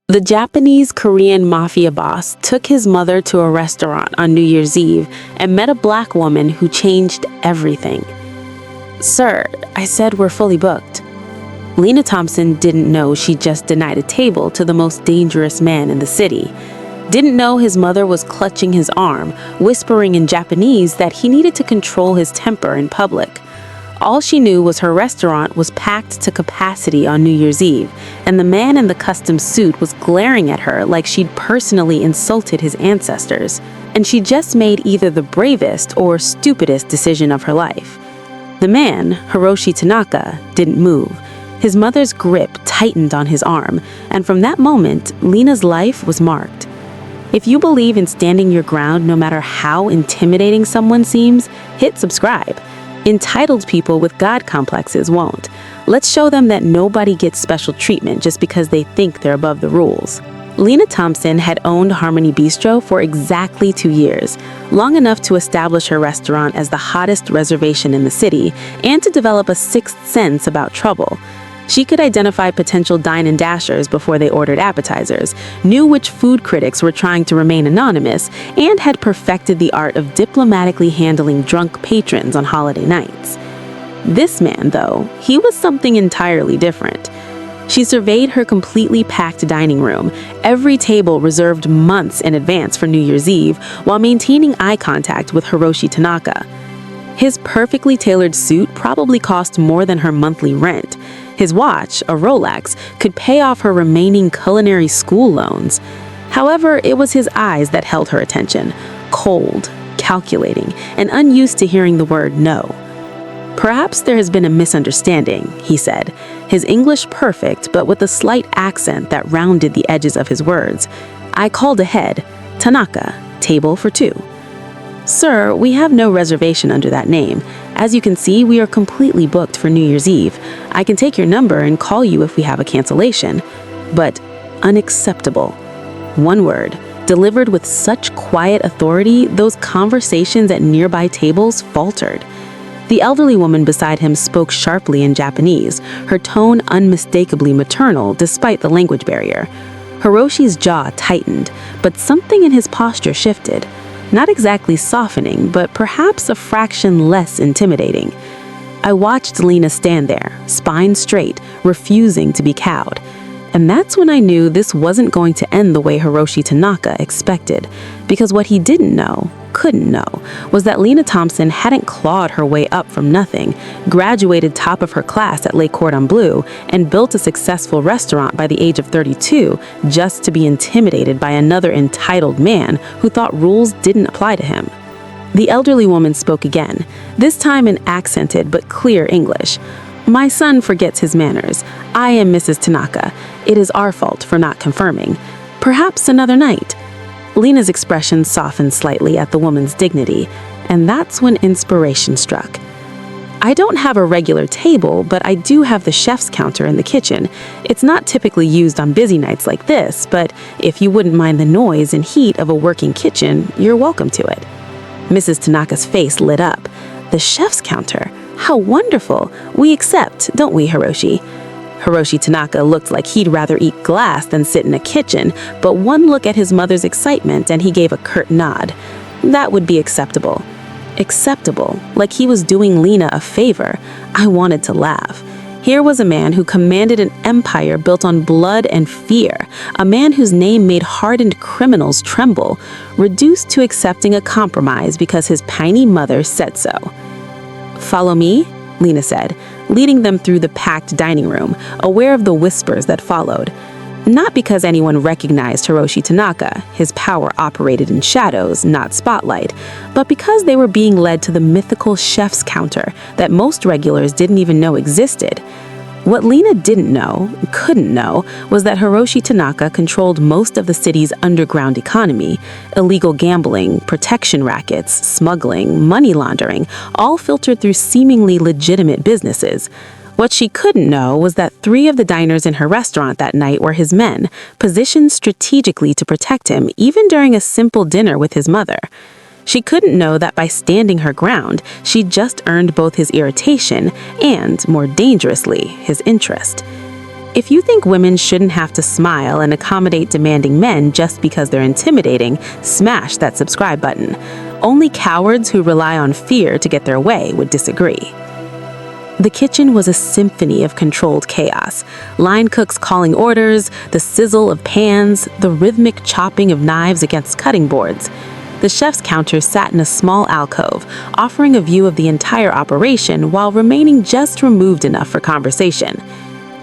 The Japanese Korean Mafia Boss took his mother to a restaurant on New Year's Eve and met a black woman who changed everything. "Sir," I said, "we're fully booked." Lena Thompson didn't know she just denied a table to the most dangerous man in the city. Didn't know his mother was clutching his arm, whispering in Japanese that he needed to control his temper in public. All she knew was her restaurant was packed to capacity on New Year's Eve, and the man in the custom suit was glaring at her like she'd personally insulted his ancestors, and she just made either the bravest or stupidest decision of her life. The man, Hiroshi Tanaka, didn't move. His mother's grip tightened on his arm, and from that moment, Lena's life was marked. If you believe in standing your ground no matter how intimidating someone seems, hit subscribe. Entitled people with God complexes won't. Let's show them that nobody gets special treatment just because they think they're above the rules. Lena Thompson had owned Harmony Bistro for exactly 2 years, long enough to establish her restaurant as the hottest reservation in the city and to develop a sixth sense about trouble. She could identify potential dine-and-dashers before they ordered appetizers, knew which food critics were trying to remain anonymous, and had perfected the art of diplomatically handling drunk patrons on holiday nights. This man, though, he was something entirely different. She surveyed her completely packed dining room, every table reserved months in advance for New Year's Eve, while maintaining eye contact with Hiroshi Tanaka. His perfectly tailored suit probably cost more than her monthly rent. His watch, a Rolex, could pay off her remaining culinary school loans. However, it was his eyes that held her attention, cold, calculating, and unused to hearing the word no. "Perhaps there has been a misunderstanding," he said, his English perfect but with a slight accent that rounded the edges of his words. "I called ahead. Tanaka, table for 2. "Sir, we have no reservation under that name. As you can see, we are completely booked for New Year's Eve. I can take your number and call you if we have a cancellation." But unacceptable. One word, delivered with such quiet authority, those conversations at nearby tables faltered. The elderly woman beside him spoke sharply in Japanese, her tone unmistakably maternal despite the language barrier. Hiroshi's jaw tightened, but something in his posture shifted. Not exactly softening, but perhaps a fraction less intimidating. I watched Lena stand there, spine straight, refusing to be cowed. And that's when I knew this wasn't going to end the way Hiroshi Tanaka expected, because what he didn't know, couldn't know, was that Lena Thompson hadn't clawed her way up from nothing, graduated top of her class at Le Cordon Bleu, and built a successful restaurant by the age of 32 just to be intimidated by another entitled man who thought rules didn't apply to him. The elderly woman spoke again, this time in accented but clear English. "My son forgets his manners. I am Mrs. Tanaka. It is our fault for not confirming. Perhaps another night." Lena's expression softened slightly at the woman's dignity, and that's when inspiration struck. "I don't have a regular table, but I do have the chef's counter in the kitchen. It's not typically used on busy nights like this, but if you wouldn't mind the noise and heat of a working kitchen, you're welcome to it." Mrs. Tanaka's face lit up. "The chef's counter? How wonderful! We accept, don't we, Hiroshi?" Hiroshi Tanaka looked like he'd rather eat glass than sit in a kitchen, but one look at his mother's excitement and he gave a curt nod. That would be acceptable. Acceptable, like he was doing Lena a favor. I wanted to laugh. Here was a man who commanded an empire built on blood and fear, a man whose name made hardened criminals tremble, reduced to accepting a compromise because his piney mother said so. "Follow me," Lena said, leading them through the packed dining room, aware of the whispers that followed. Not because anyone recognized Hiroshi Tanaka, his power operated in shadows, not spotlight, but because they were being led to the mythical chef's counter that most regulars didn't even know existed. What Lena didn't know, couldn't know, was that Hiroshi Tanaka controlled most of the city's underground economy. Illegal gambling, protection rackets, smuggling, money laundering, all filtered through seemingly legitimate businesses. What she couldn't know was that 3 of the diners in her restaurant that night were his men, positioned strategically to protect him even during a simple dinner with his mother. She couldn't know that by standing her ground, she'd just earned both his irritation and, more dangerously, his interest. If you think women shouldn't have to smile and accommodate demanding men just because they're intimidating, smash that subscribe button. Only cowards who rely on fear to get their way would disagree. The kitchen was a symphony of controlled chaos. Line cooks calling orders, the sizzle of pans, the rhythmic chopping of knives against cutting boards. The chef's counter sat in a small alcove, offering a view of the entire operation while remaining just removed enough for conversation.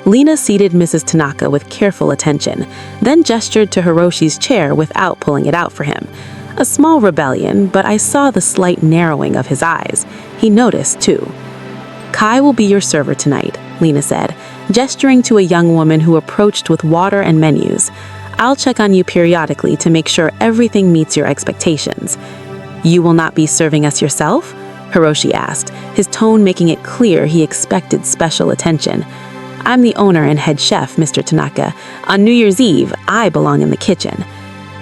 Lena seated Mrs. Tanaka with careful attention, then gestured to Hiroshi's chair without pulling it out for him. A small rebellion, but I saw the slight narrowing of his eyes. He noticed, too. "Kai will be your server tonight," Lena said, gesturing to a young woman who approached with water and menus. "I'll check on you periodically to make sure everything meets your expectations." "You will not be serving us yourself?" Hiroshi asked, his tone making it clear he expected special attention. "I'm the owner and head chef, Mr. Tanaka. On New Year's Eve, I belong in the kitchen."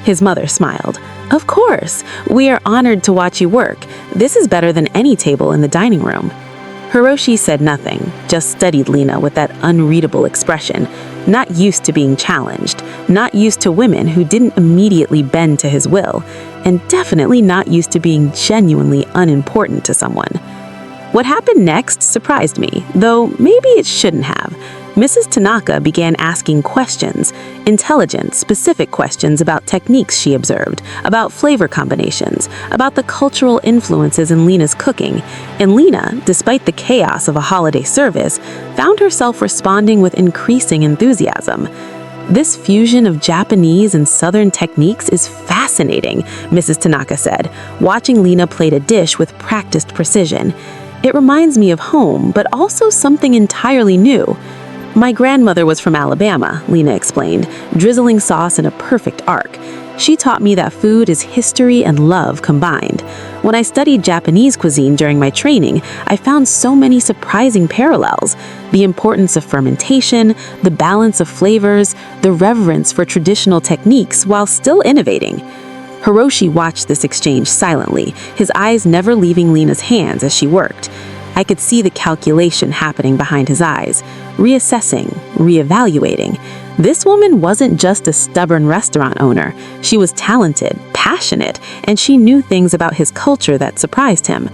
His mother smiled. "Of course. We are honored to watch you work. This is better than any table in the dining room." Hiroshi said nothing, just studied Lena with that unreadable expression, not used to being challenged, not used to women who didn't immediately bend to his will, and definitely not used to being genuinely unimportant to someone. What happened next surprised me, though maybe it shouldn't have. Mrs. Tanaka began asking questions, intelligent, specific questions about techniques she observed, about flavor combinations, about the cultural influences in Lena's cooking, and Lena, despite the chaos of a holiday service, found herself responding with increasing enthusiasm. "This fusion of Japanese and Southern techniques is fascinating," Mrs. Tanaka said, watching Lena plate a dish with practiced precision. "It reminds me of home, but also something entirely new." "My grandmother was from Alabama," Lena explained, drizzling sauce in a perfect arc. "She taught me that food is history and love combined. When I studied Japanese cuisine during my training, I found so many surprising parallels. The importance of fermentation, the balance of flavors, the reverence for traditional techniques while still innovating." Hiroshi watched this exchange silently, his eyes never leaving Lena's hands as she worked. I could see the calculation happening behind his eyes, reassessing, reevaluating. This woman wasn't just a stubborn restaurant owner. She was talented, passionate, and she knew things about his culture that surprised him.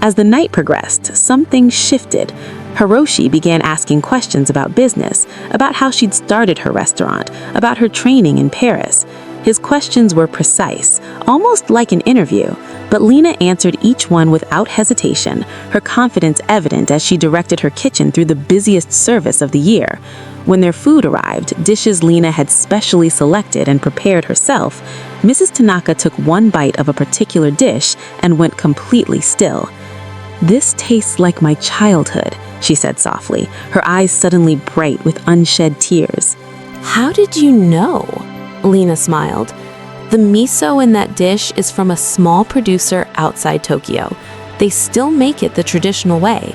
As the night progressed, something shifted. Hiroshi began asking questions about business, about how she'd started her restaurant, about her training in Paris. His questions were precise, almost like an interview, but Lena answered each one without hesitation, her confidence evident as she directed her kitchen through the busiest service of the year. When their food arrived, dishes Lena had specially selected and prepared herself, Mrs. Tanaka took one bite of a particular dish and went completely still. "This tastes like my childhood," she said softly, her eyes suddenly bright with unshed tears. "How did you know?" Lena smiled. "The miso in that dish is from a small producer outside Tokyo. They still make it the traditional way.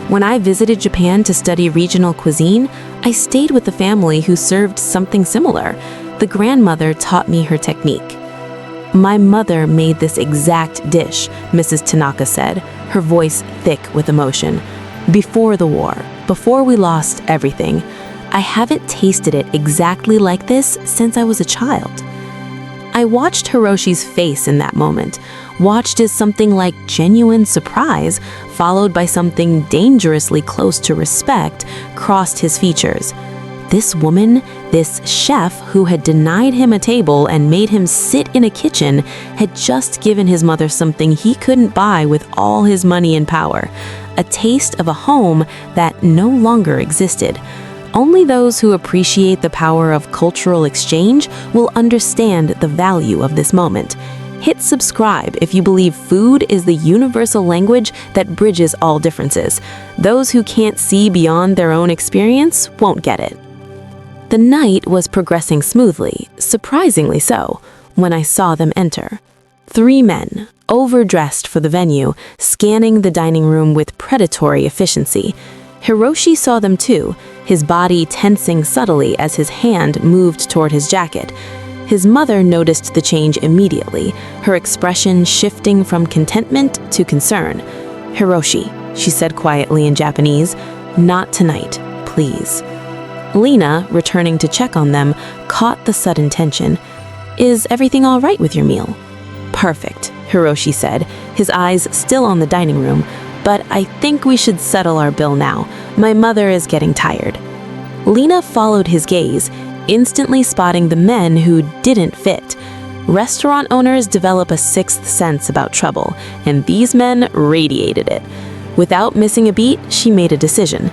When I visited Japan to study regional cuisine, I stayed with the family who served something similar. The grandmother taught me her technique." "My mother made this exact dish," Mrs. Tanaka said, her voice thick with emotion. "Before the war, before we lost everything. I haven't tasted it exactly like this since I was a child." I watched Hiroshi's face in that moment, watched as something like genuine surprise, followed by something dangerously close to respect, crossed his features. This woman, this chef who had denied him a table and made him sit in a kitchen, had just given his mother something he couldn't buy with all his money and power, a taste of a home that no longer existed. Only those who appreciate the power of cultural exchange will understand the value of this moment. Hit subscribe if you believe food is the universal language that bridges all differences. Those who can't see beyond their own experience won't get it. The night was progressing smoothly, surprisingly so, when I saw them enter. 3 men, overdressed for the venue, scanning the dining room with predatory efficiency. Hiroshi saw them too, his body tensing subtly as his hand moved toward his jacket. His mother noticed the change immediately, her expression shifting from contentment to concern. "Hiroshi," she said quietly in Japanese, "not tonight, please." Lena, returning to check on them, caught the sudden tension. "Is everything all right with your meal?" "Perfect," Hiroshi said, his eyes still on the dining room. "But I think we should settle our bill now. My mother is getting tired." Lena followed his gaze, instantly spotting the men who didn't fit. Restaurant owners develop a sixth sense about trouble, and these men radiated it. Without missing a beat, she made a decision.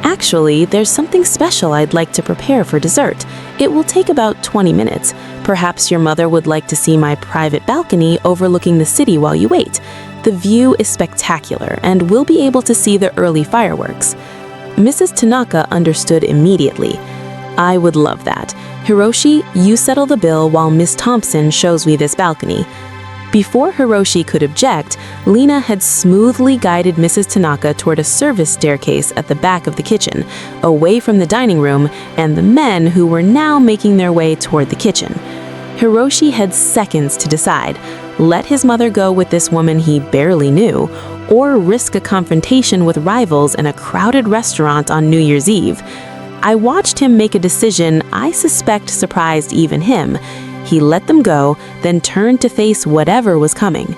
"Actually, there's something special I'd like to prepare for dessert. It will take about 20 minutes. Perhaps your mother would like to see my private balcony overlooking the city while you wait. The view is spectacular, and we'll be able to see the early fireworks." Mrs. Tanaka understood immediately. "I would love that. Hiroshi, you settle the bill while Miss Thompson shows me this balcony." Before Hiroshi could object, Lena had smoothly guided Mrs. Tanaka toward a service staircase at the back of the kitchen, away from the dining room and the men who were now making their way toward the kitchen. Hiroshi had seconds to decide: let his mother go with this woman he barely knew, or risk a confrontation with rivals in a crowded restaurant on New Year's Eve. I watched him make a decision I suspect surprised even him. He let them go, then turned to face whatever was coming.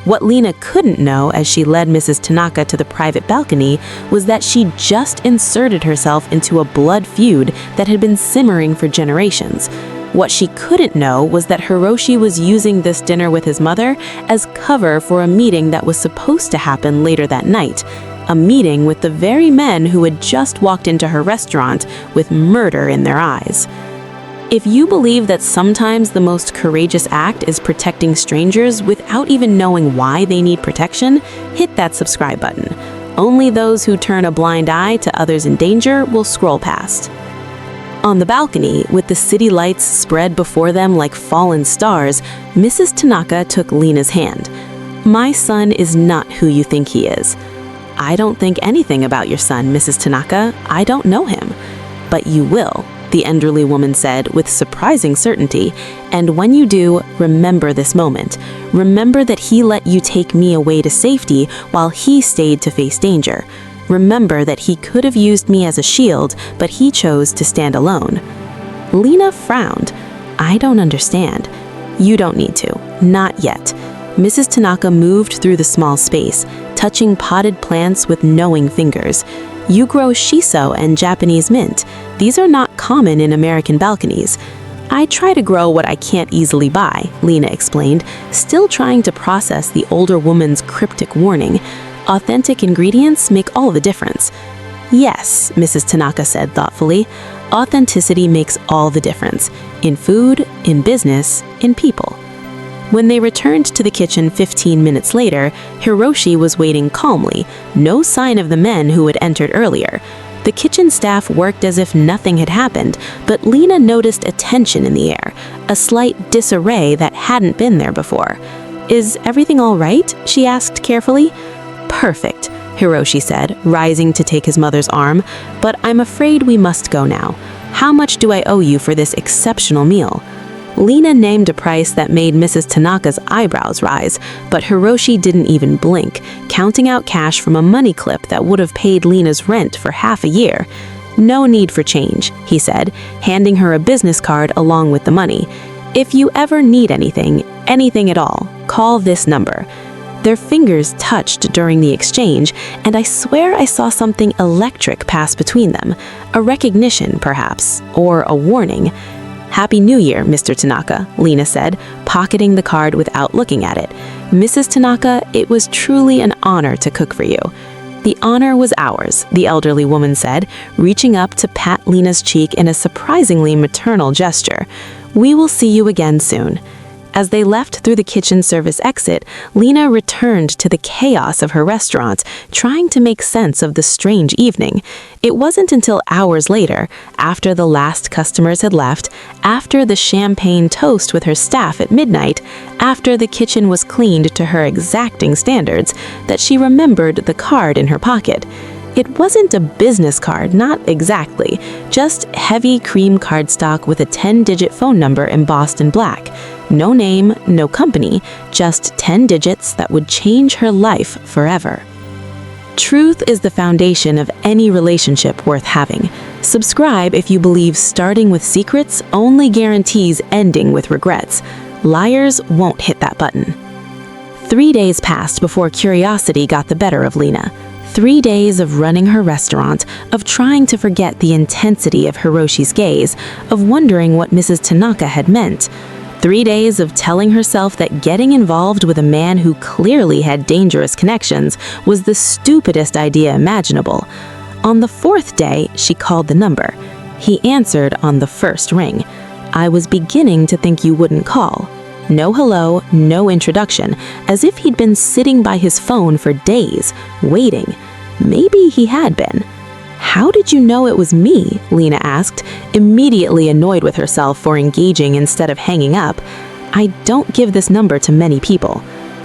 What Lena couldn't know as she led Mrs. Tanaka to the private balcony was that she just inserted herself into a blood feud that had been simmering for generations. What she couldn't know was that Hiroshi was using this dinner with his mother as cover for a meeting that was supposed to happen later that night. A meeting with the very men who had just walked into her restaurant with murder in their eyes. If you believe that sometimes the most courageous act is protecting strangers without even knowing why they need protection, hit that subscribe button. Only those who turn a blind eye to others in danger will scroll past. On the balcony, with the city lights spread before them like fallen stars, Mrs. Tanaka took Lena's hand. "My son is not who you think he is." "I don't think anything about your son, Mrs. Tanaka. I don't know him." "But you will," the elderly woman said with surprising certainty. "And when you do, remember this moment. Remember that he let you take me away to safety while he stayed to face danger. Remember that he could have used me as a shield, but he chose to stand alone." Lena frowned. "I don't understand." "You don't need to. Not yet." Mrs. Tanaka moved through the small space, touching potted plants with knowing fingers. "You grow shiso and Japanese mint. These are not common in American balconies." "I try to grow what I can't easily buy," Lena explained, still trying to process the older woman's cryptic warning. "Authentic ingredients make all the difference." "Yes," Mrs. Tanaka said thoughtfully. "Authenticity makes all the difference. In food, in business, in people." When they returned to the kitchen 15 minutes later, Hiroshi was waiting calmly, no sign of the men who had entered earlier. The kitchen staff worked as if nothing had happened, but Lena noticed a tension in the air, a slight disarray that hadn't been there before. "Is everything all right?" she asked carefully. "Perfect," Hiroshi said, rising to take his mother's arm, "but I'm afraid we must go now. How much do I owe you for this exceptional meal?" Lena named a price that made Mrs. Tanaka's eyebrows rise, but Hiroshi didn't even blink, counting out cash from a money clip that would have paid Lena's rent for half a year. "No need for change," he said, handing her a business card along with the money. "If you ever need anything, anything at all, call this number." Their fingers touched during the exchange, and I swear I saw something electric pass between them. A recognition, perhaps, or a warning. "Happy New Year, Mr. Tanaka," Lena said, pocketing the card without looking at it. "Mrs. Tanaka, it was truly an honor to cook for you." "The honor was ours," the elderly woman said, reaching up to pat Lena's cheek in a surprisingly maternal gesture. "We will see you again soon." As they left through the kitchen service exit, Lena returned to the chaos of her restaurant, trying to make sense of the strange evening. It wasn't until hours later, after the last customers had left, after the champagne toast with her staff at midnight, after the kitchen was cleaned to her exacting standards, that she remembered the card in her pocket. It wasn't a business card, not exactly, just heavy cream cardstock with a 10-digit phone number embossed in black. No name, no company, just 10 digits that would change her life forever. Truth is the foundation of any relationship worth having. Subscribe if you believe starting with secrets only guarantees ending with regrets. Liars won't hit that button. 3 days passed before curiosity got the better of Lena. 3 days of running her restaurant, of trying to forget the intensity of Hiroshi's gaze, of wondering what Mrs. Tanaka had meant. 3 days of telling herself that getting involved with a man who clearly had dangerous connections was the stupidest idea imaginable. On the 4th day, she called the number. He answered on the first ring. I was beginning to think you wouldn't call. No hello, no introduction, as if he'd been sitting by his phone for days, waiting. Maybe he had been. How did you know it was me? Lena asked, immediately annoyed with herself for engaging instead of hanging up. I don't give this number to many people.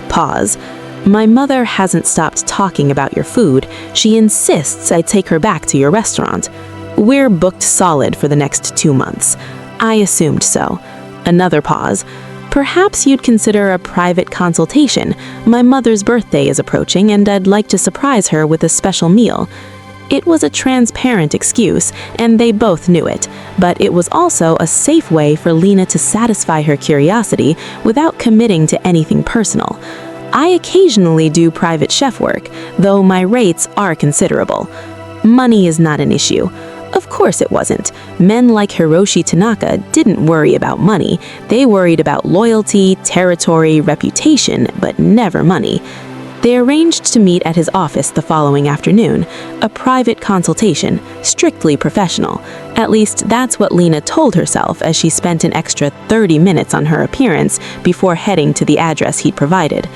Pause. My mother hasn't stopped talking about your food. She insists I take her back to your restaurant. We're booked solid for the next 2 months. I assumed so. Another pause. Perhaps you'd consider a private consultation. My mother's birthday is approaching and I'd like to surprise her with a special meal. It was a transparent excuse, and they both knew it, but it was also a safe way for Lena to satisfy her curiosity without committing to anything personal. I occasionally do private chef work, though my rates are considerable. Money is not an issue. Of course it wasn't. Men like Hiroshi Tanaka didn't worry about money. They worried about loyalty, territory, reputation, but never money. They arranged to meet at his office the following afternoon, a private consultation, strictly professional. At least that's what Lena told herself as she spent an extra 30 minutes on her appearance before heading to the address he'd provided.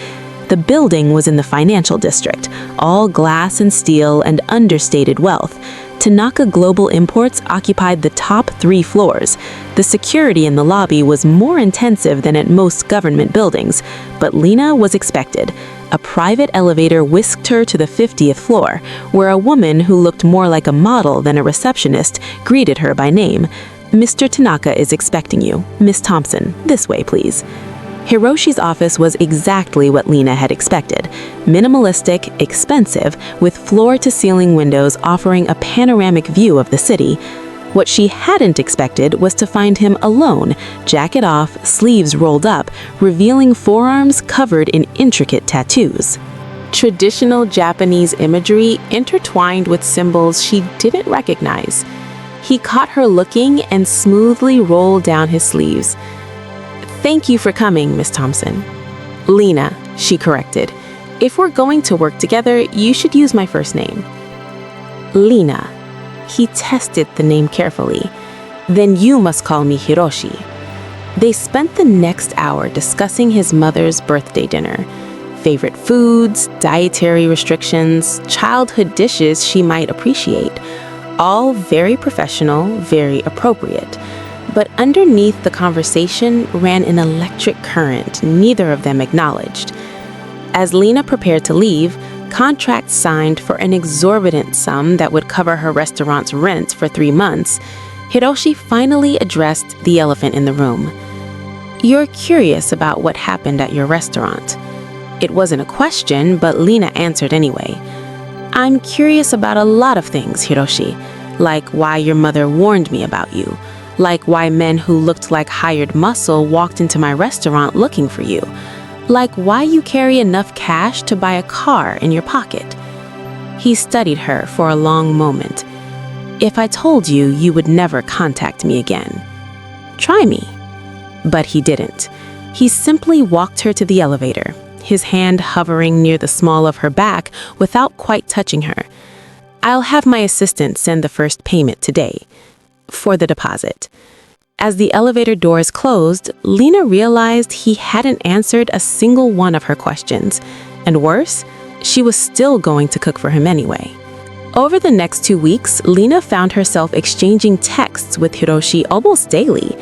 The building was in the financial district, all glass and steel and understated wealth. Tanaka Global Imports occupied the top 3 floors. The security in the lobby was more intensive than at most government buildings, but Lena was expected. A private elevator whisked her to the 50th floor, where a woman who looked more like a model than a receptionist greeted her by name. Mr. Tanaka is expecting you. Miss Thompson, this way, please. Hiroshi's office was exactly what Lena had expected. Minimalistic, expensive, with floor-to-ceiling windows offering a panoramic view of the city. What she hadn't expected was to find him alone, jacket off, sleeves rolled up, revealing forearms covered in intricate tattoos. Traditional Japanese imagery intertwined with symbols she didn't recognize. He caught her looking and smoothly rolled down his sleeves. Thank you for coming, Miss Thompson. Lena, she corrected. If we're going to work together, you should use my first name. Lena. He tested the name carefully. Then you must call me Hiroshi. They spent the next hour discussing his mother's birthday dinner. Favorite foods, dietary restrictions, childhood dishes she might appreciate. All very professional, very appropriate. But underneath the conversation ran an electric current neither of them acknowledged. As Lena prepared to leave, contracts signed for an exorbitant sum that would cover her restaurant's rent for 3 months, Hiroshi finally addressed the elephant in the room. You're curious about what happened at your restaurant. It wasn't a question, but Lena answered anyway. I'm curious about a lot of things, Hiroshi, like why your mother warned me about you. Like why men who looked like hired muscle walked into my restaurant looking for you. Like why you carry enough cash to buy a car in your pocket. He studied her for a long moment. If I told you, you would never contact me again. Try me. But he didn't. He simply walked her to the elevator, his hand hovering near the small of her back without quite touching her. I'll have my assistant send the first payment today. For the deposit. As the elevator doors closed, Lena realized he hadn't answered a single one of her questions. And worse, she was still going to cook for him anyway. Over the next 2 weeks, Lena found herself exchanging texts with Hiroshi almost daily,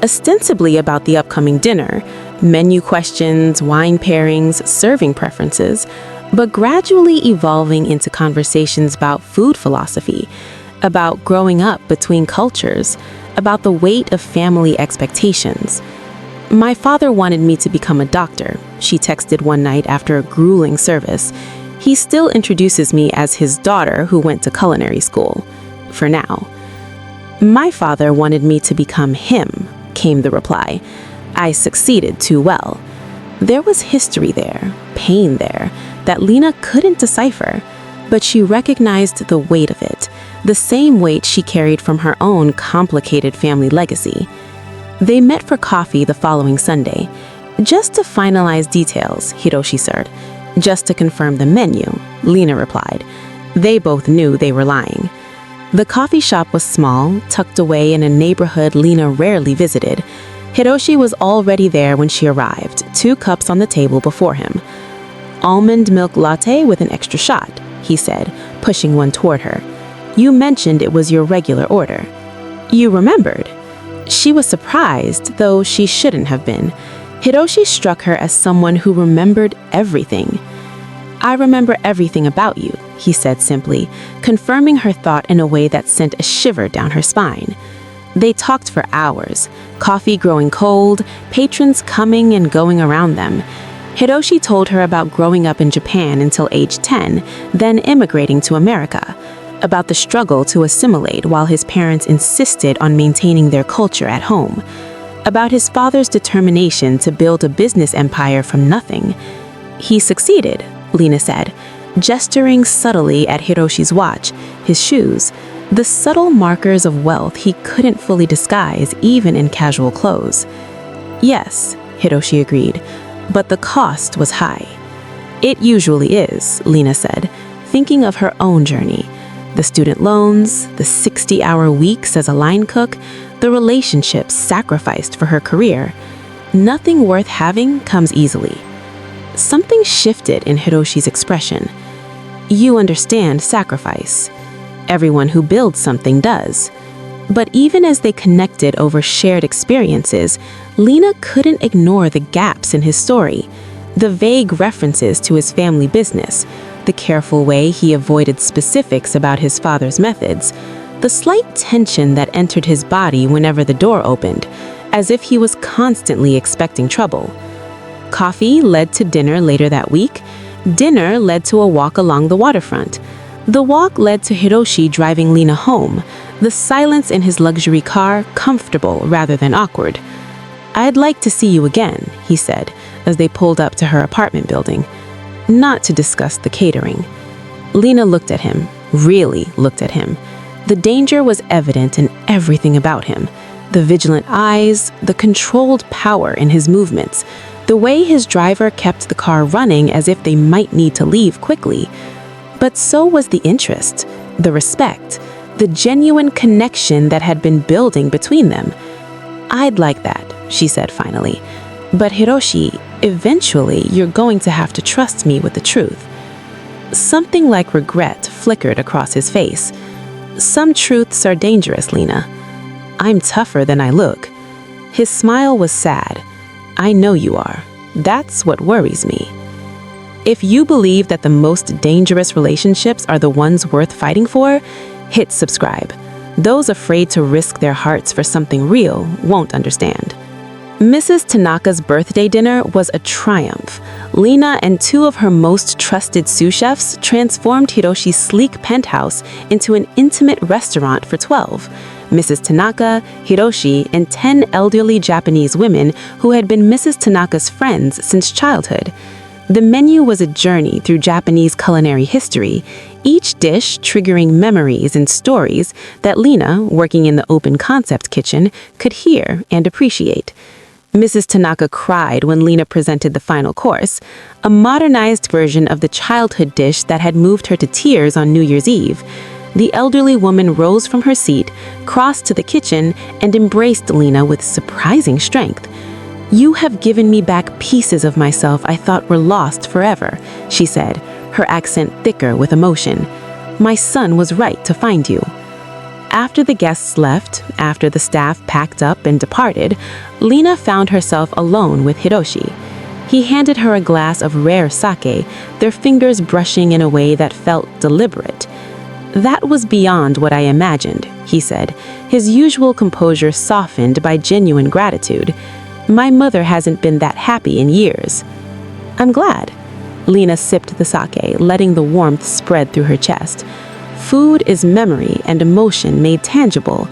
ostensibly about the upcoming dinner, menu questions, wine pairings, serving preferences, but gradually evolving into conversations about food philosophy, about growing up between cultures, about the weight of family expectations. My father wanted me to become a doctor, she texted one night after a grueling service. He still introduces me as his daughter who went to culinary school. For now. My father wanted me to become him, came the reply. I succeeded too well. There was history there, pain there, that Lena couldn't decipher, but she recognized the weight of it, the same weight she carried from her own complicated family legacy. They met for coffee the following Sunday. Just to finalize details, Hiroshi said. Just to confirm the menu, Lena replied. They both knew they were lying. The coffee shop was small, tucked away in a neighborhood Lena rarely visited. Hiroshi was already there when she arrived, 2 cups on the table before him. Almond milk latte with an extra shot, he said, pushing one toward her. You mentioned it was your regular order. You remembered. She was surprised, though she shouldn't have been. Hiroshi struck her as someone who remembered everything. I remember everything about you, he said simply, confirming her thought in a way that sent a shiver down her spine. They talked for hours, coffee growing cold, patrons coming and going around them. Hiroshi told her about growing up in Japan until age 10, then immigrating to America, about the struggle to assimilate while his parents insisted on maintaining their culture at home, about his father's determination to build a business empire from nothing. He succeeded, Lena said, gesturing subtly at Hiroshi's watch, his shoes, the subtle markers of wealth he couldn't fully disguise even in casual clothes. Yes, Hiroshi agreed, but the cost was high. It usually is, Lena said, thinking of her own journey. The student loans, the 60-hour weeks as a line cook, the relationships sacrificed for her career. Nothing worth having comes easily. Something shifted in Hiroshi's expression. You understand sacrifice. Everyone who builds something does. But even as they connected over shared experiences, Lena couldn't ignore the gaps in his story, the vague references to his family business, the careful way he avoided specifics about his father's methods, the slight tension that entered his body whenever the door opened, as if he was constantly expecting trouble. Coffee led to dinner later that week. Dinner led to a walk along the waterfront. The walk led to Hiroshi driving Lena home, the silence in his luxury car comfortable rather than awkward. I'd like to see you again, he said, as they pulled up to her apartment building. Not to discuss the catering. Lena looked at him, really looked at him. The danger was evident in everything about him. The vigilant eyes, the controlled power in his movements, the way his driver kept the car running as if they might need to leave quickly. But so was the interest, the respect, the genuine connection that had been building between them. I'd like that, she said finally. But Hiroshi, eventually you're going to have to trust me with the truth. Something like regret flickered across his face. Some truths are dangerous, Lena. I'm tougher than I look. His smile was sad. I know you are. That's what worries me. If you believe that the most dangerous relationships are the ones worth fighting for, hit subscribe. Those afraid to risk their hearts for something real won't understand. Mrs. Tanaka's birthday dinner was a triumph. Lena and 2 of her most trusted sous chefs transformed Hiroshi's sleek penthouse into an intimate restaurant for 12. Mrs. Tanaka, Hiroshi, and 10 elderly Japanese women who had been Mrs. Tanaka's friends since childhood. The menu was a journey through Japanese culinary history, each dish triggering memories and stories that Lena, working in the open concept kitchen, could hear and appreciate. Mrs. Tanaka cried when Lena presented the final course, a modernized version of the childhood dish that had moved her to tears on New Year's Eve. The elderly woman rose from her seat, crossed to the kitchen, and embraced Lena with surprising strength. You have given me back pieces of myself I thought were lost forever, she said, her accent thicker with emotion. My son was right to find you. After the guests left, after the staff packed up and departed, Lena found herself alone with Hiroshi. He handed her a glass of rare sake, their fingers brushing in a way that felt deliberate. That was beyond what I imagined, he said, his usual composure softened by genuine gratitude. My mother hasn't been that happy in years. I'm glad. Lena sipped the sake, letting the warmth spread through her chest. Food is memory and emotion made tangible.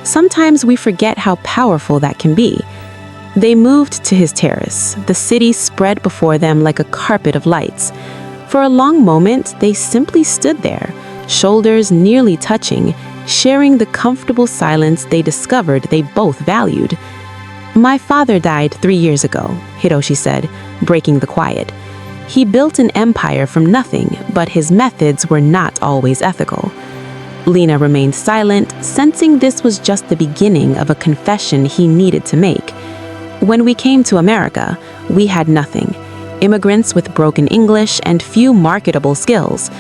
Sometimes we forget how powerful that can be. They moved to his terrace. The city spread before them like a carpet of lights. For a long moment, they simply stood there, shoulders nearly touching, sharing the comfortable silence they discovered they both valued. "My father died 3 years ago," Hiroshi said, breaking the quiet. "He built an empire from nothing, but his methods were not always ethical." Lena remained silent, sensing this was just the beginning of a confession he needed to make. "When we came to America, we had nothing. Immigrants with broken English and few marketable skills.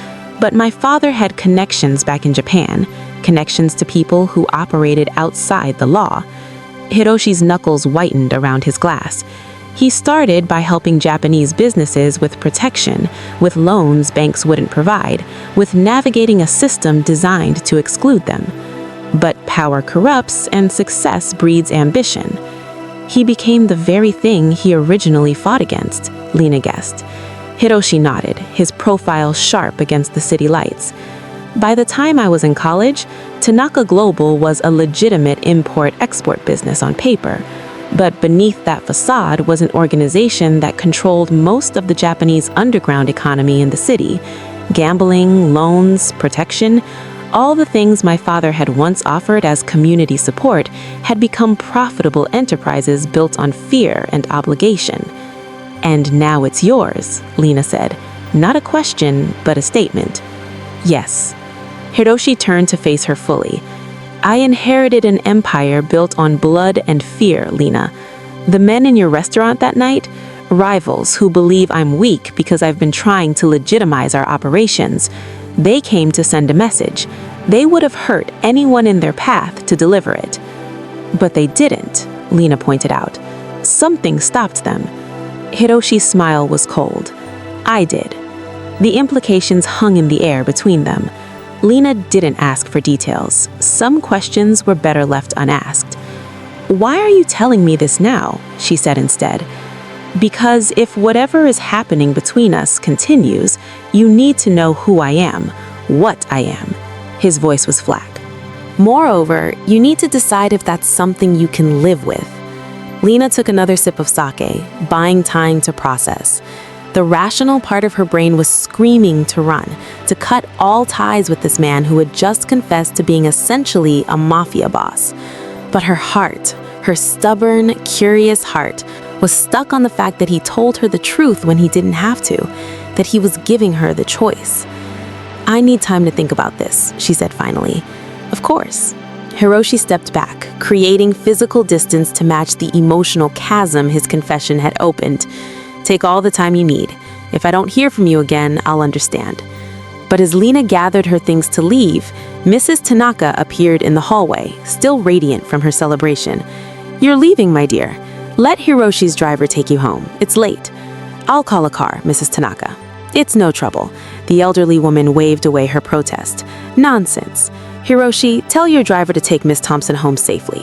But my father had connections back in Japan, connections to people who operated outside the law." Hiroshi's knuckles whitened around his glass. He started by helping Japanese businesses with protection, with loans banks wouldn't provide, with navigating a system designed to exclude them. But power corrupts and success breeds ambition. He became the very thing he originally fought against, Lena guessed. Hiroshi nodded, his profile sharp against the city lights. "By the time I was in college, Tanaka Global was a legitimate import-export business on paper. But beneath that facade was an organization that controlled most of the Japanese underground economy in the city. Gambling, loans, protection, all the things my father had once offered as community support had become profitable enterprises built on fear and obligation. And now it's yours," Lena said. Not a question, but a statement. "Yes." Hiroshi turned to face her fully. "I inherited an empire built on blood and fear, Lena. The men in your restaurant that night, rivals who believe I'm weak because I've been trying to legitimize our operations, they came to send a message. They would have hurt anyone in their path to deliver it. But they didn't," Lena pointed out. "Something stopped them." Hiroshi's smile was cold. "I did." The implications hung in the air between them. Lena didn't ask for details. Some questions were better left unasked. "Why are you telling me this now?" she said instead. "Because if whatever is happening between us continues, you need to know who I am, what I am." His voice was flat. "Moreover, you need to decide if that's something you can live with." Lena took another sip of sake, buying time to process. The rational part of her brain was screaming to run, to cut all ties with this man who had just confessed to being essentially a mafia boss. But her heart, her stubborn, curious heart, was stuck on the fact that he told her the truth when he didn't have to, that he was giving her the choice. "I need time to think about this," she said finally. "Of course." Hiroshi stepped back, creating physical distance to match the emotional chasm his confession had opened. "Take all the time you need. If I don't hear from you again, I'll understand." But as Lena gathered her things to leave, Mrs. Tanaka appeared in the hallway, still radiant from her celebration. "You're leaving, my dear. Let Hiroshi's driver take you home. It's late." "I'll call a car, Mrs. Tanaka." "It's no trouble." The elderly woman waved away her protest. "Nonsense. Hiroshi, tell your driver to take Miss Thompson home safely."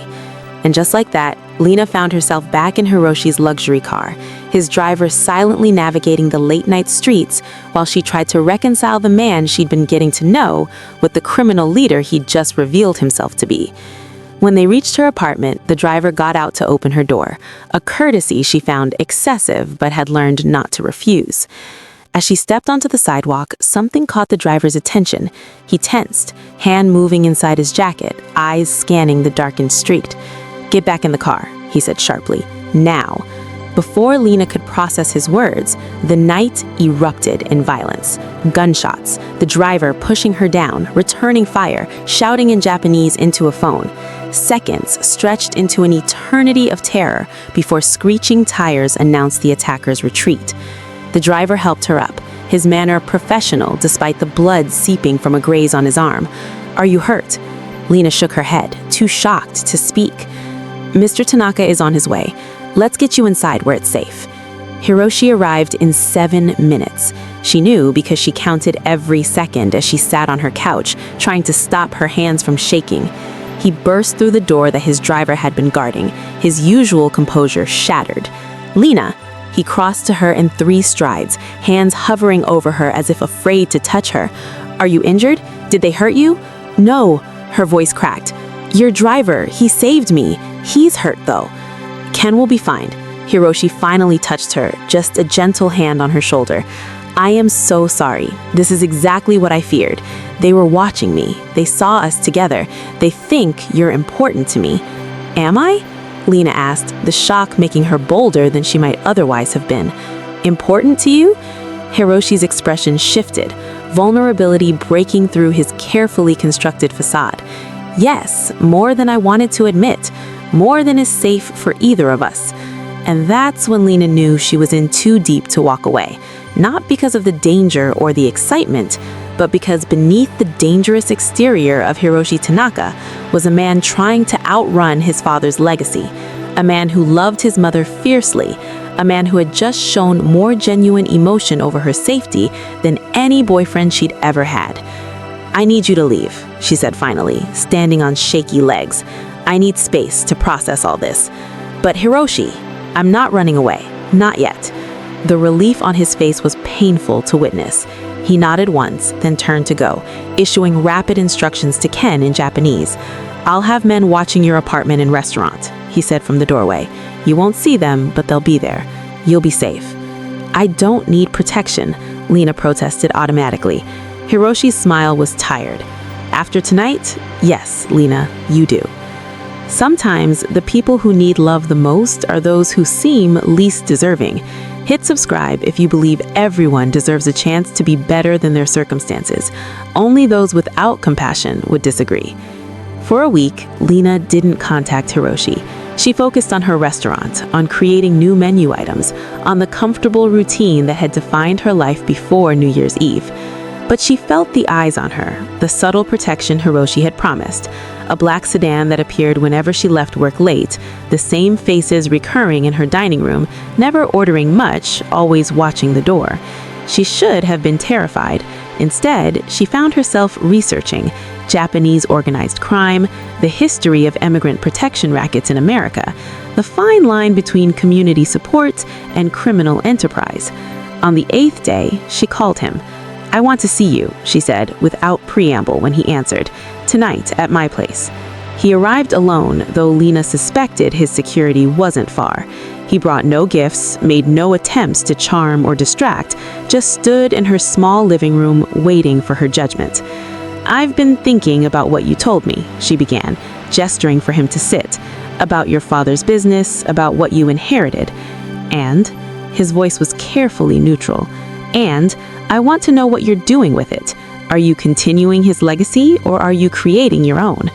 And just like that, Lena found herself back in Hiroshi's luxury car, his driver silently navigating the late-night streets while she tried to reconcile the man she'd been getting to know with the criminal leader he'd just revealed himself to be. When they reached her apartment, the driver got out to open her door, a courtesy she found excessive but had learned not to refuse. As she stepped onto the sidewalk, something caught the driver's attention. He tensed, hand moving inside his jacket, eyes scanning the darkened street. "Get back in the car," he said sharply. "Now." Before Lena could process his words, the night erupted in violence. Gunshots, the driver pushing her down, returning fire, shouting in Japanese into a phone. Seconds stretched into an eternity of terror before screeching tires announced the attacker's retreat. The driver helped her up, his manner professional despite the blood seeping from a graze on his arm. "Are you hurt?" Lena shook her head, too shocked to speak. "Mr. Tanaka is on his way. Let's get you inside where it's safe." Hiroshi arrived in 7 minutes. She knew because she counted every second as she sat on her couch, trying to stop her hands from shaking. He burst through the door that his driver had been guarding, his usual composure shattered. "Lena!" He crossed to her in 3 strides, hands hovering over her as if afraid to touch her. "Are you injured? Did they hurt you?" "No," her voice cracked. Your driver, he saved me. He's hurt though. Ken will be fine. Hiroshi finally touched her, just a gentle hand on her shoulder. I am so sorry. This is exactly what I feared. They were watching me. They saw us together. They think you're important to me. Am I? Lena asked, the shock making her bolder than she might otherwise have been. Important to you? Hiroshi's expression shifted, vulnerability breaking through his carefully constructed facade. Yes, more than I wanted to admit, more than is safe for either of us. And that's when Lena knew she was in too deep to walk away, not because of the danger or the excitement, but because beneath the dangerous exterior of Hiroshi Tanaka was a man trying to outrun his father's legacy, a man who loved his mother fiercely, a man who had just shown more genuine emotion over her safety than any boyfriend she'd ever had. I need you to leave, she said finally, standing on shaky legs. I need space to process all this. But Hiroshi, I'm not running away, not yet. The relief on his face was painful to witness. He nodded once, then turned to go, issuing rapid instructions to Ken in Japanese. I'll have men watching your apartment and restaurant, he said from the doorway. You won't see them, but they'll be there. You'll be safe. I don't need protection, Lena protested automatically. Hiroshi's smile was tired. After tonight, yes, Lena, you do. Sometimes the people who need love the most are those who seem least deserving. Hit subscribe if you believe everyone deserves a chance to be better than their circumstances. Only those without compassion would disagree. For a week, Lena didn't contact Hiroshi. She focused on her restaurant, on creating new menu items, on the comfortable routine that had defined her life before New Year's Eve. But she felt the eyes on her, the subtle protection Hiroshi had promised. A black sedan that appeared whenever she left work late, the same faces recurring in her dining room, never ordering much, always watching the door. She should have been terrified. Instead, she found herself researching Japanese organized crime, the history of immigrant protection rackets in America, the fine line between community support and criminal enterprise. On the 8th day, she called him. I want to see you, she said, without preamble when he answered. Tonight, at my place. He arrived alone, though Lena suspected his security wasn't far. He brought no gifts, made no attempts to charm or distract, just stood in her small living room waiting for her judgment. I've been thinking about what you told me, she began, gesturing for him to sit. About your father's business, about what you inherited. And, his voice was carefully neutral, and I want to know what you're doing with it. Are you continuing his legacy or are you creating your own?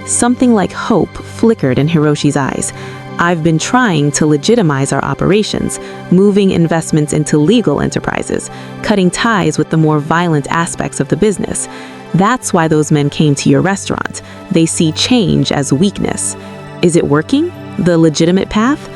Something like hope flickered in Hiroshi's eyes. I've been trying to legitimize our operations, moving investments into legal enterprises, cutting ties with the more violent aspects of the business. That's why those men came to your restaurant. They see change as weakness. Is it working? The legitimate path?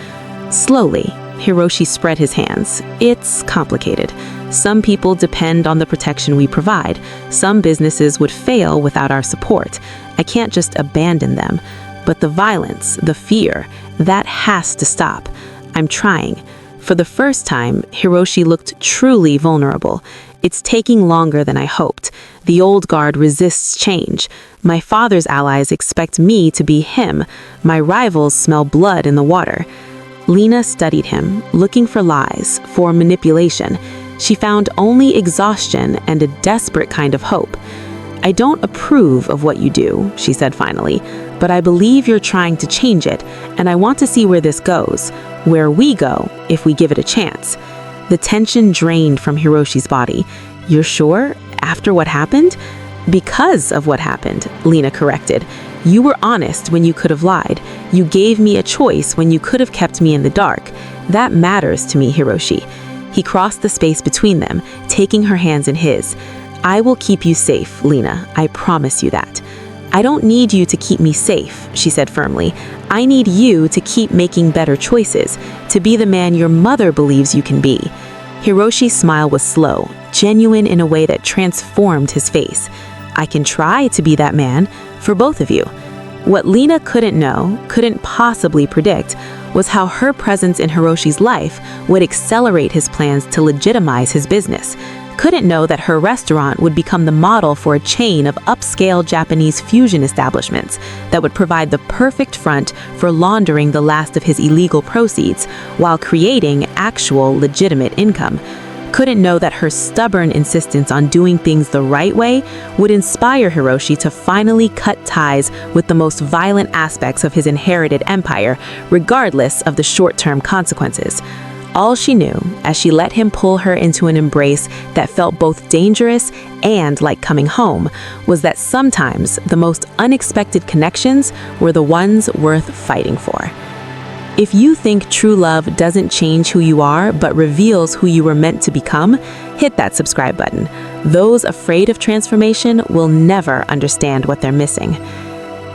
Slowly, Hiroshi spread his hands. It's complicated. Some people depend on the protection we provide. Some businesses would fail without our support. I can't just abandon them. But the violence, the fear, that has to stop. I'm trying. For the first time, Hiroshi looked truly vulnerable. It's taking longer than I hoped. The old guard resists change. My father's allies expect me to be him. My rivals smell blood in the water. Lena studied him, looking for lies, for manipulation. She found only exhaustion and a desperate kind of hope. I don't approve of what you do, she said finally, but I believe you're trying to change it, and I want to see where this goes, where we go, if we give it a chance. The tension drained from Hiroshi's body. You're sure? After what happened? Because of what happened, Lena corrected. You were honest when you could have lied. You gave me a choice when you could have kept me in the dark. That matters to me, Hiroshi. He crossed the space between them, taking her hands in his. I will keep you safe, Lena. I promise you that. I don't need you to keep me safe, she said firmly. I need you to keep making better choices, to be the man your mother believes you can be. Hiroshi's smile was slow, genuine in a way that transformed his face. I can try to be that man for both of you. What Lena couldn't know, couldn't possibly predict, was how her presence in Hiroshi's life would accelerate his plans to legitimize his business, couldn't know that her restaurant would become the model for a chain of upscale Japanese fusion establishments that would provide the perfect front for laundering the last of his illegal proceeds while creating actual legitimate income. Couldn't know that her stubborn insistence on doing things the right way would inspire Hiroshi to finally cut ties with the most violent aspects of his inherited empire, regardless of the short-term consequences. All she knew, as she let him pull her into an embrace that felt both dangerous and like coming home, was that sometimes the most unexpected connections were the ones worth fighting for. If you think true love doesn't change who you are but reveals who you were meant to become, hit that subscribe button. Those afraid of transformation will never understand what they're missing.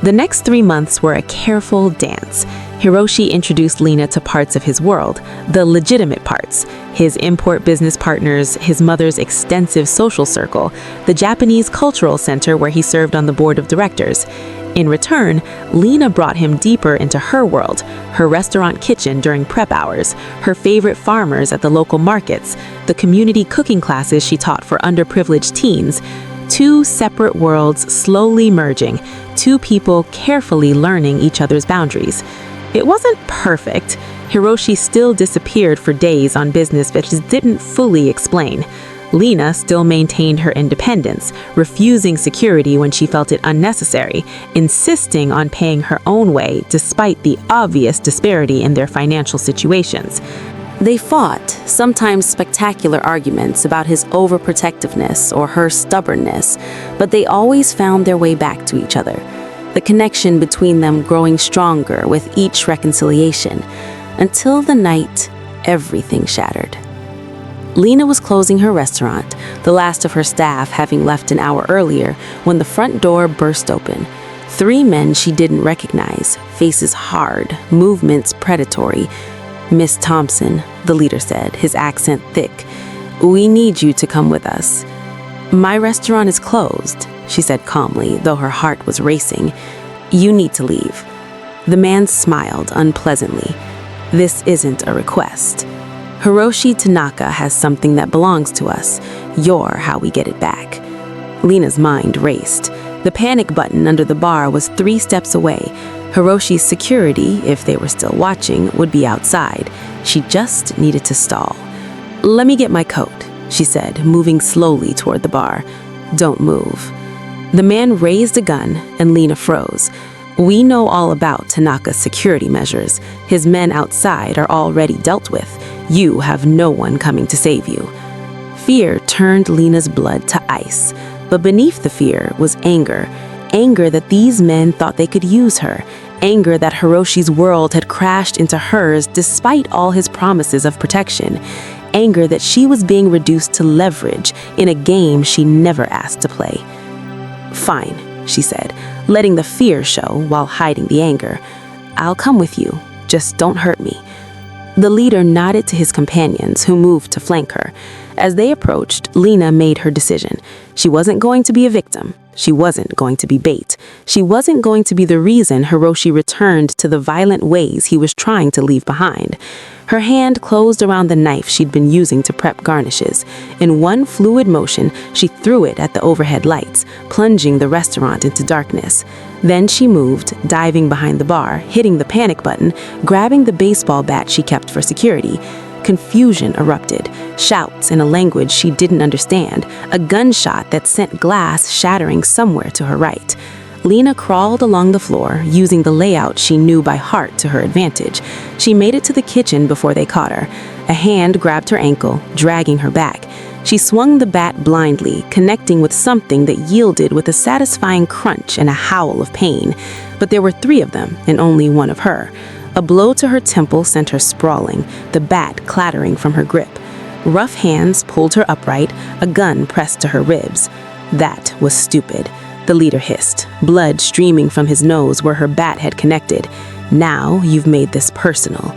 The next 3 months were a careful dance. Hiroshi introduced Lena to parts of his world, the legitimate parts, his import business partners, his mother's extensive social circle, the Japanese Cultural Center where he served on the board of directors. In return, Lena brought him deeper into her world, her restaurant kitchen during prep hours, her favorite farmers at the local markets, the community cooking classes she taught for underprivileged teens. 2 separate worlds slowly merging, 2 people carefully learning each other's boundaries. It wasn't perfect. Hiroshi still disappeared for days on business that just didn't fully explain. Lena still maintained her independence, refusing security when she felt it unnecessary, insisting on paying her own way despite the obvious disparity in their financial situations. They fought, sometimes spectacular arguments about his overprotectiveness or her stubbornness, but they always found their way back to each other, the connection between them growing stronger with each reconciliation, until the night everything shattered. Lena was closing her restaurant, the last of her staff having left an hour earlier, when the front door burst open. 3 men she didn't recognize, faces hard, movements predatory. "Miss Thompson," the leader said, his accent thick, "we need you to come with us." "My restaurant is closed," she said calmly, though her heart was racing. "You need to leave." The man smiled unpleasantly. "This isn't a request. Hiroshi Tanaka has something that belongs to us. You're how we get it back." Lena's mind raced. The panic button under the bar was 3 steps away. Hiroshi's security, if they were still watching, would be outside. She just needed to stall. "Let me get my coat," she said, moving slowly toward the bar. "Don't move." The man raised a gun, and Lena froze. "We know all about Tanaka's security measures. His men outside are already dealt with. You have no one coming to save you." Fear turned Lena's blood to ice, but beneath the fear was anger. Anger that these men thought they could use her. Anger that Hiroshi's world had crashed into hers despite all his promises of protection. Anger that she was being reduced to leverage in a game she never asked to play. "Fine," she said, letting the fear show while hiding the anger. "I'll come with you. Just don't hurt me." The leader nodded to his companions, who moved to flank her. As they approached, Lena made her decision. She wasn't going to be a victim. She wasn't going to be bait. She wasn't going to be the reason Hiroshi returned to the violent ways he was trying to leave behind. Her hand closed around the knife she'd been using to prep garnishes. In one fluid motion, she threw it at the overhead lights, plunging the restaurant into darkness. Then she moved, diving behind the bar, hitting the panic button, grabbing the baseball bat she kept for security. Confusion erupted, shouts in a language she didn't understand, a gunshot that sent glass shattering somewhere to her right. Lena crawled along the floor, using the layout she knew by heart to her advantage. She made it to the kitchen before they caught her. A hand grabbed her ankle, dragging her back. She swung the bat blindly, connecting with something that yielded with a satisfying crunch and a howl of pain. But there were 3 of them, and only one of her. A blow to her temple sent her sprawling, the bat clattering from her grip. Rough hands pulled her upright, a gun pressed to her ribs. "That was stupid," the leader hissed, blood streaming from his nose where her bat had connected. "Now you've made this personal."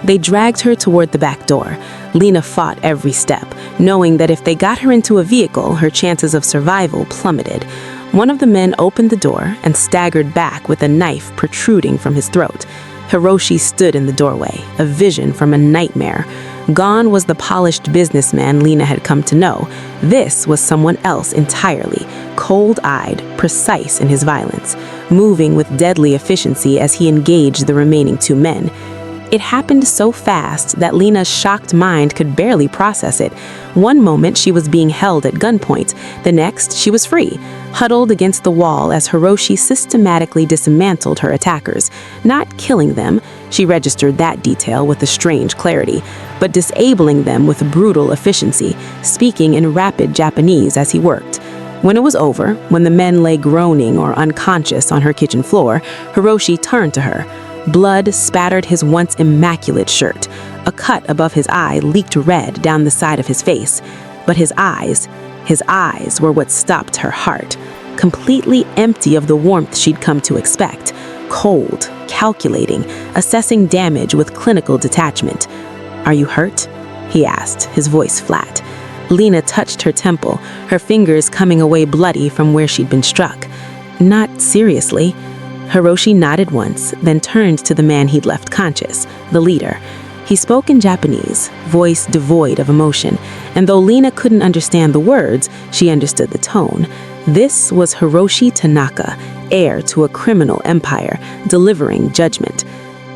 They dragged her toward the back door. Lena fought every step, knowing that if they got her into a vehicle, her chances of survival plummeted. One of the men opened the door and staggered back with a knife protruding from his throat. Hiroshi stood in the doorway, a vision from a nightmare. Gone was the polished businessman Lena had come to know. This was someone else entirely, cold-eyed, precise in his violence, moving with deadly efficiency as he engaged the remaining two men. It happened so fast that Lena's shocked mind could barely process it. One moment she was being held at gunpoint, the next she was free, huddled against the wall as Hiroshi systematically dismantled her attackers. Not killing them, she registered that detail with a strange clarity, but disabling them with brutal efficiency, speaking in rapid Japanese as he worked. When it was over, when the men lay groaning or unconscious on her kitchen floor, Hiroshi turned to her. Blood spattered his once immaculate shirt. A cut above his eye leaked red down the side of his face. But his eyes were what stopped her heart, completely empty of the warmth she'd come to expect. Cold, calculating, assessing damage with clinical detachment. "Are you hurt?" he asked, his voice flat. Lena touched her temple, her fingers coming away bloody from where she'd been struck. "Not seriously." Hiroshi nodded once, then turned to the man he'd left conscious, the leader. He spoke in Japanese, voice devoid of emotion, and though Lena couldn't understand the words, she understood the tone. This was Hiroshi Tanaka, heir to a criminal empire, delivering judgment.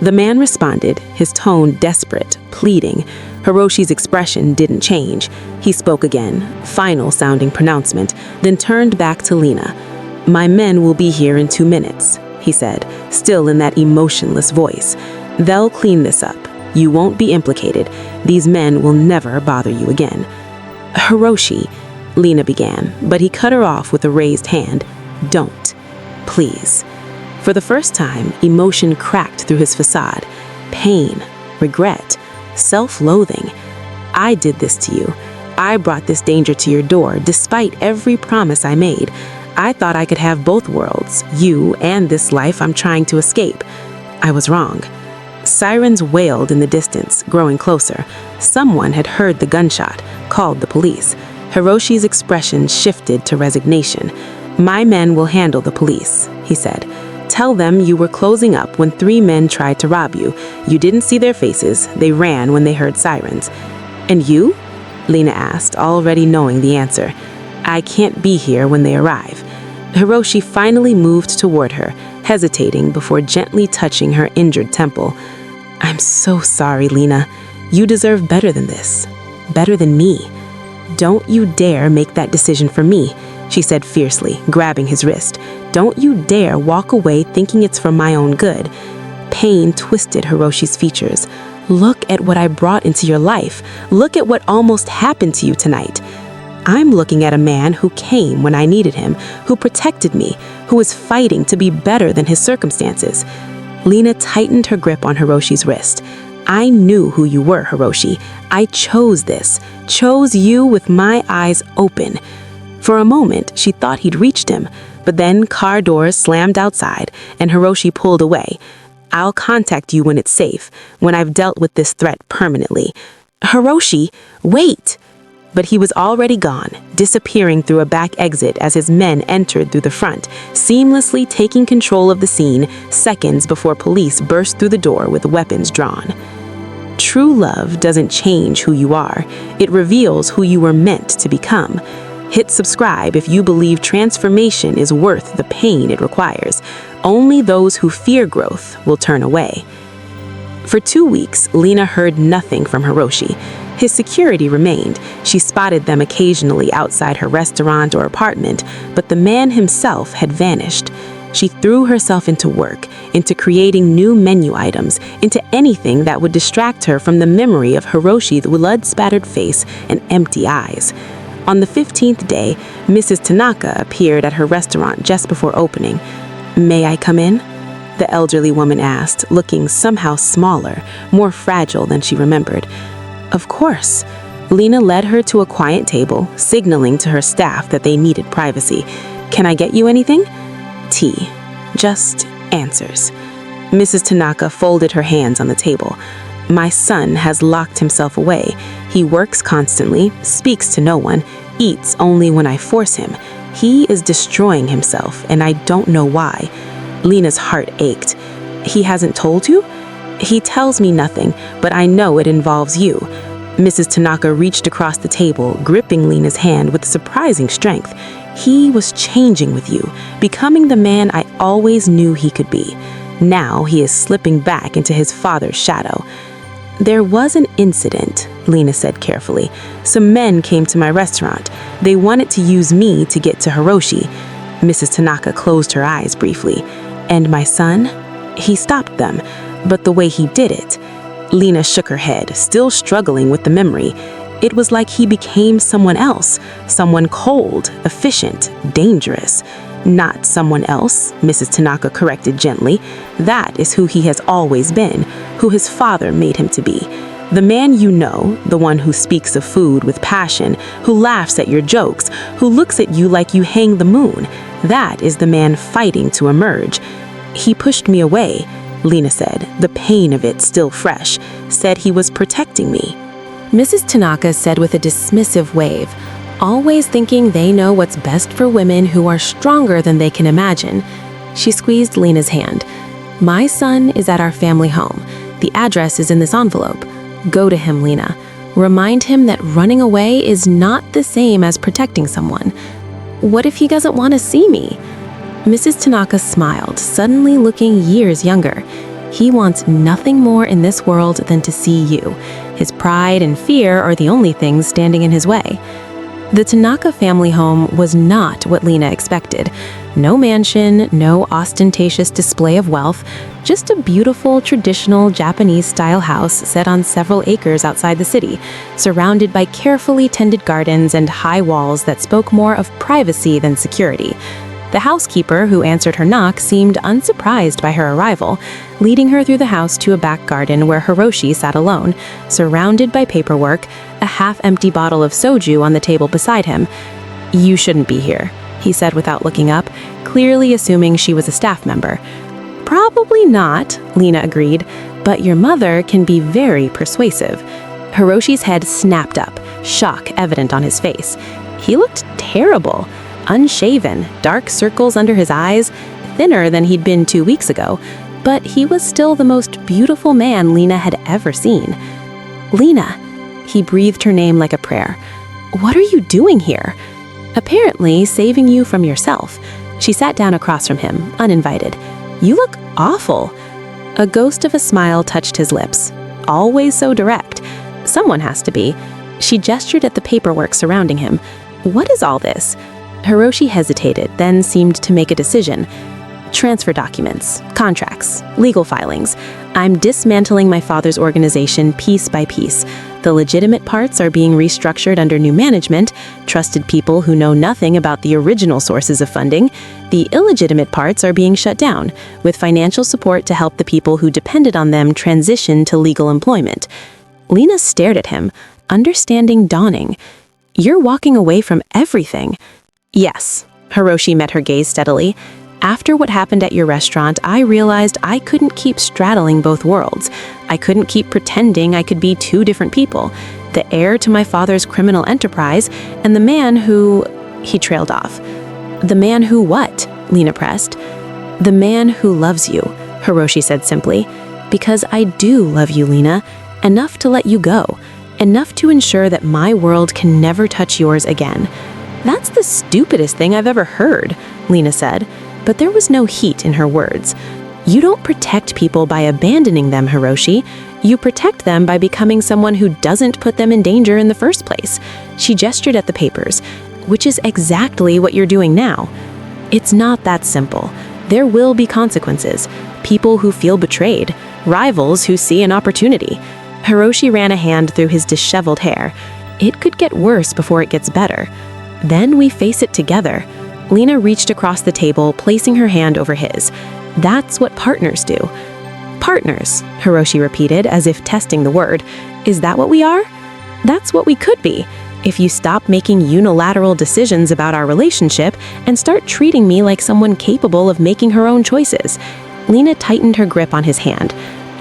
The man responded, his tone desperate, pleading. Hiroshi's expression didn't change. He spoke again, final-sounding pronouncement, then turned back to Lena. "My men will be here in 2 minutes." he said, still in that emotionless voice. "They'll clean this up. You won't be implicated. These men will never bother you again." "Hiroshi," Lena began, but he cut her off with a raised hand. "Don't. Please." For the first time, emotion cracked through his facade. Pain, regret, self-loathing. "I did this to you. I brought this danger to your door, despite every promise I made. I thought I could have both worlds, you and this life I'm trying to escape. I was wrong." Sirens wailed in the distance, growing closer. Someone had heard the gunshot, called the police. Hiroshi's expression shifted to resignation. "My men will handle the police," he said. "Tell them you were closing up when 3 men tried to rob you. You didn't see their faces. They ran when they heard sirens." "And you?" Lena asked, already knowing the answer. "I can't be here when they arrive." Hiroshi finally moved toward her, hesitating before gently touching her injured temple. "I'm so sorry, Lena. You deserve better than this. Better than me. Don't you dare make that decision for me," she said fiercely, grabbing his wrist. "Don't you dare walk away thinking it's for my own good." Pain twisted Hiroshi's features. "Look at what I brought into your life. Look at what almost happened to you tonight. I'm looking at a man who came when I needed him, who protected me, who was fighting to be better than his circumstances." Lena tightened her grip on Hiroshi's wrist. "I knew who you were, Hiroshi. I chose this, chose you with my eyes open." For a moment, she thought he'd reached him, but then car doors slammed outside and Hiroshi pulled away. "I'll contact you when it's safe, when I've dealt with this threat permanently." "Hiroshi, wait!" But he was already gone, disappearing through a back exit as his men entered through the front, seamlessly taking control of the scene seconds before police burst through the door with weapons drawn. True love doesn't change who you are. It reveals who you were meant to become. Hit subscribe if you believe transformation is worth the pain it requires. Only those who fear growth will turn away. For 2 weeks, Lena heard nothing from Hiroshi. His security remained. She spotted them occasionally outside her restaurant or apartment, but the man himself had vanished. She threw herself into work, into creating new menu items, into anything that would distract her from the memory of Hiroshi's blood-spattered face and empty eyes. On the 15th day, Mrs. Tanaka appeared at her restaurant just before opening. "May I come in?" the elderly woman asked, looking somehow smaller, more fragile than she remembered. "Of course." Lena led her to a quiet table, signaling to her staff that they needed privacy. "Can I get you anything?" "Tea. Just answers." Mrs. Tanaka folded her hands on the table. "My son has locked himself away. He works constantly, speaks to no one, eats only when I force him. He is destroying himself, and I don't know why." Lena's heart ached. "He hasn't told you?" "He tells me nothing, but I know it involves you." Mrs. Tanaka reached across the table, gripping Lena's hand with surprising strength. He was changing with you, becoming the man I always knew he could be. Now he is slipping back into his father's shadow. There was an incident, Lena said carefully. Some men came to my restaurant. They wanted to use me to get to Hiroshi. Mrs. Tanaka closed her eyes briefly. And my son? He stopped them, but the way he did it. Lena shook her head, still struggling with the memory. It was like he became someone else, someone cold, efficient, dangerous. Not someone else, Mrs. Tanaka corrected gently. That is who he has always been, who his father made him to be. The man you know, the one who speaks of food with passion, who laughs at your jokes, who looks at you like you hang the moon. That is the man fighting to emerge. He pushed me away, Lena said, the pain of it still fresh, said he was protecting me. Mrs. Tanaka said with a dismissive wave, always thinking they know what's best for women who are stronger than they can imagine. She squeezed Lena's hand. My son is at our family home. The address is in this envelope. Go to him, Lena. Remind him that running away is not the same as protecting someone. What if he doesn't want to see me? Mrs. Tanaka smiled, suddenly looking years younger. He wants nothing more in this world than to see you. His pride and fear are the only things standing in his way. The Tanaka family home was not what Lena expected. No mansion, no ostentatious display of wealth, just a beautiful, traditional Japanese-style house set on several acres outside the city, surrounded by carefully tended gardens and high walls that spoke more of privacy than security. The housekeeper who answered her knock seemed unsurprised by her arrival, leading her through the house to a back garden where Hiroshi sat alone, surrounded by paperwork, a half-empty bottle of soju on the table beside him. You shouldn't be here, he said without looking up, clearly assuming she was a staff member. Probably not, Lena agreed, but your mother can be very persuasive. Hiroshi's head snapped up, shock evident on his face. He looked terrible. Unshaven, dark circles under his eyes, thinner than he'd been 2 weeks ago, but he was still the most beautiful man Lena had ever seen. Lena, he breathed her name like a prayer. What are you doing here? Apparently saving you from yourself. She sat down across from him, uninvited. You look awful. A ghost of a smile touched his lips. Always so direct. Someone has to be. She gestured at the paperwork surrounding him. What is all this? Hiroshi hesitated, then seemed to make a decision. Transfer documents, contracts, legal filings. I'm dismantling my father's organization piece by piece. The legitimate parts are being restructured under new management, trusted people who know nothing about the original sources of funding. The illegitimate parts are being shut down, with financial support to help the people who depended on them transition to legal employment. Lena stared at him, understanding dawning. You're walking away from everything. Yes, Hiroshi met her gaze steadily. After what happened at your restaurant, I realized I couldn't keep straddling both worlds. I couldn't keep pretending I could be two different people. The heir to my father's criminal enterprise and the man who... He trailed off. The man who what? Lena pressed. The man who loves you, Hiroshi said simply. Because I do love you, Lena. Enough to let you go. Enough to ensure that my world can never touch yours again. That's the stupidest thing I've ever heard, Lena said, but there was no heat in her words. You don't protect people by abandoning them, Hiroshi. You protect them by becoming someone who doesn't put them in danger in the first place. She gestured at the papers, which is exactly what you're doing now. It's not that simple. There will be consequences. People who feel betrayed, rivals who see an opportunity. Hiroshi ran a hand through his disheveled hair. It could get worse before it gets better. Then we face it together. Lena reached across the table, placing her hand over his. That's what partners do. Partners, Hiroshi repeated, as if testing the word. Is that what we are? That's what we could be. If you stop making unilateral decisions about our relationship and start treating me like someone capable of making her own choices. Lena tightened her grip on his hand.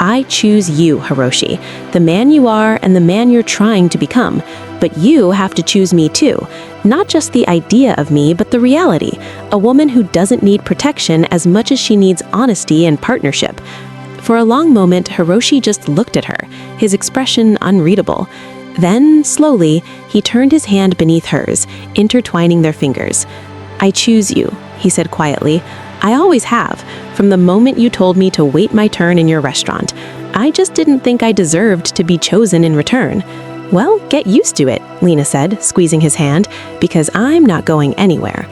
I choose you, Hiroshi, the man you are and the man you're trying to become. But you have to choose me too. Not just the idea of me, but the reality. A woman who doesn't need protection as much as she needs honesty and partnership. For a long moment, Hiroshi just looked at her, his expression unreadable. Then, slowly, he turned his hand beneath hers, intertwining their fingers. "I choose you," he said quietly. "I always have, from the moment you told me to wait my turn in your restaurant. I just didn't think I deserved to be chosen in return." "Well, get used to it," Lena said, squeezing his hand, "because I'm not going anywhere."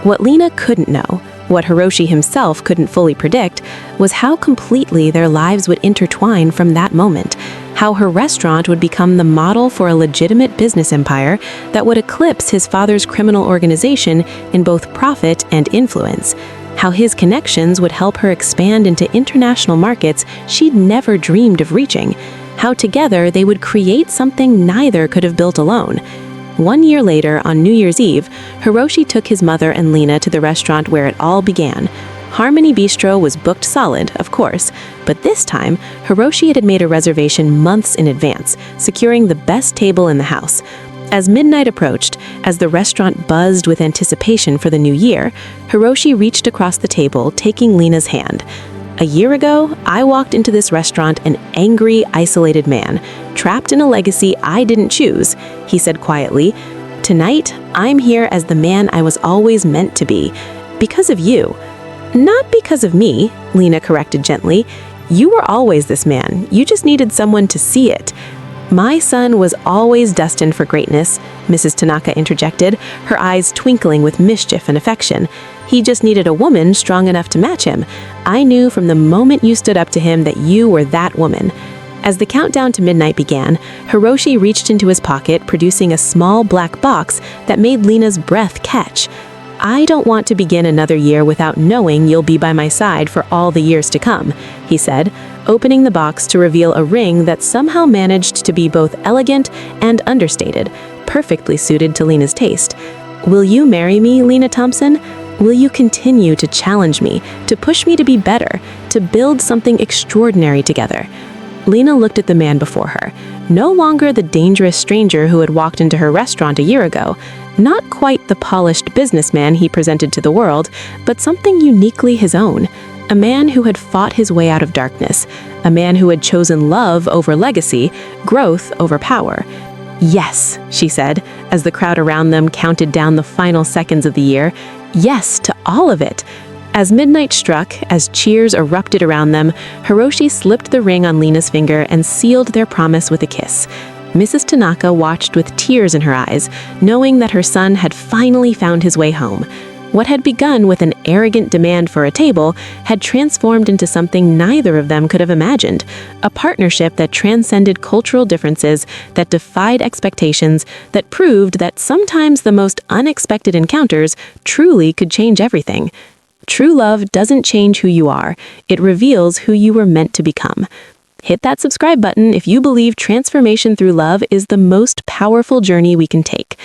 What Lena couldn't know, what Hiroshi himself couldn't fully predict, was how completely their lives would intertwine from that moment, how her restaurant would become the model for a legitimate business empire that would eclipse his father's criminal organization in both profit and influence, how his connections would help her expand into international markets she'd never dreamed of reaching, how together they would create something neither could have built alone. 1 year later, on New Year's Eve, Hiroshi took his mother and Lena to the restaurant where it all began. Harmony Bistro was booked solid, of course, but this time, Hiroshi had made a reservation months in advance, securing the best table in the house. As midnight approached, as the restaurant buzzed with anticipation for the new year, Hiroshi reached across the table, taking Lena's hand. "A year ago, I walked into this restaurant an angry, isolated man, trapped in a legacy I didn't choose," he said quietly. "Tonight, I'm here as the man I was always meant to be, because of you." "Not because of me," Lena corrected gently. "You were always this man. You just needed someone to see it." "My son was always destined for greatness," Mrs. Tanaka interjected, her eyes twinkling with mischief and affection. "He just needed a woman strong enough to match him. I knew from the moment you stood up to him that you were that woman." As the countdown to midnight began, Hiroshi reached into his pocket, producing a small black box that made Lena's breath catch. "I don't want to begin another year without knowing you'll be by my side for all the years to come," he said, opening the box to reveal a ring that somehow managed to be both elegant and understated, perfectly suited to Lena's taste. "Will you marry me, Lena Thompson? Will you continue to challenge me, to push me to be better, to build something extraordinary together?" Lena looked at the man before her, no longer the dangerous stranger who had walked into her restaurant a year ago, not quite the polished businessman he presented to the world, but something uniquely his own. A man who had fought his way out of darkness, a man who had chosen love over legacy, growth over power. "Yes," she said, as the crowd around them counted down the final seconds of the year. "Yes to all of it." As midnight struck, as cheers erupted around them, Hiroshi slipped the ring on Lena's finger and sealed their promise with a kiss. Mrs. Tanaka watched with tears in her eyes, knowing that her son had finally found his way home. What had begun with an arrogant demand for a table had transformed into something neither of them could have imagined, a partnership that transcended cultural differences, that defied expectations, that proved that sometimes the most unexpected encounters truly could change everything. True love doesn't change who you are, it reveals who you were meant to become. Hit that subscribe button if you believe transformation through love is the most powerful journey we can take.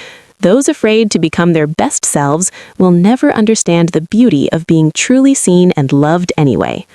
Those afraid to become their best selves will never understand the beauty of being truly seen and loved anyway.